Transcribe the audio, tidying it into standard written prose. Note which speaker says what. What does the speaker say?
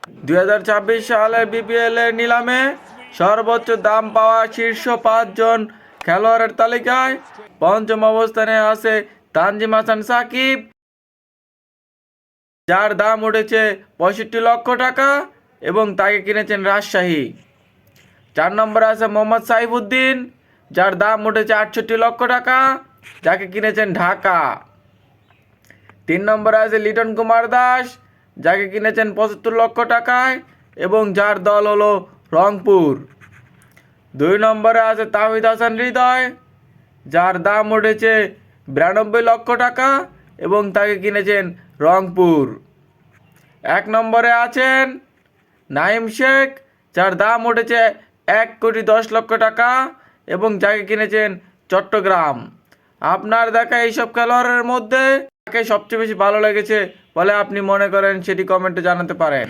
Speaker 1: 2026 সালের বিপিএল এর নিলামে সর্বোচ্চ দাম পাওয়া শীর্ষ 5 জন খেলোয়াড়ের তালিকায় পঞ্চম অবস্থানে আছে তানজিম হাসান সাকিব, যার দাম উঠেছে 65 লক্ষ টাকা এবং তাকে কিনেছেন রাজশাহী। 4 নম্বরে আছে মোহাম্মদ সাইফুদ্দিন, যার দাম উঠেছে 68 লক্ষ টাকা, যাকে কিনেছেন ঢাকা। 3 নম্বরে আছে লিটন কুমার দাস, যাকে কিনেছেন 75 লক্ষ টাকায় এবং যার দল হলো রংপুর। 2 নম্বরে আছে তাওহিদ হাসান হৃদয়, যার দাম উঠেছে 92 লক্ষ টাকা এবং তাকে কিনেছেন রংপুর। 1 নম্বরে আছেন নাইম শেখ, যার দাম উঠেছে 1,10,00,000 টাকা এবং যাকে কিনেছেন চট্টগ্রাম। আপনার দেখা এইসব খেলোয়াড়ের মধ্যে কাকে সবচেয়ে বেশি ভালো লেগেছে বলে আপনি মনে করেন সেটি কমেন্টে জানাতে পারেন।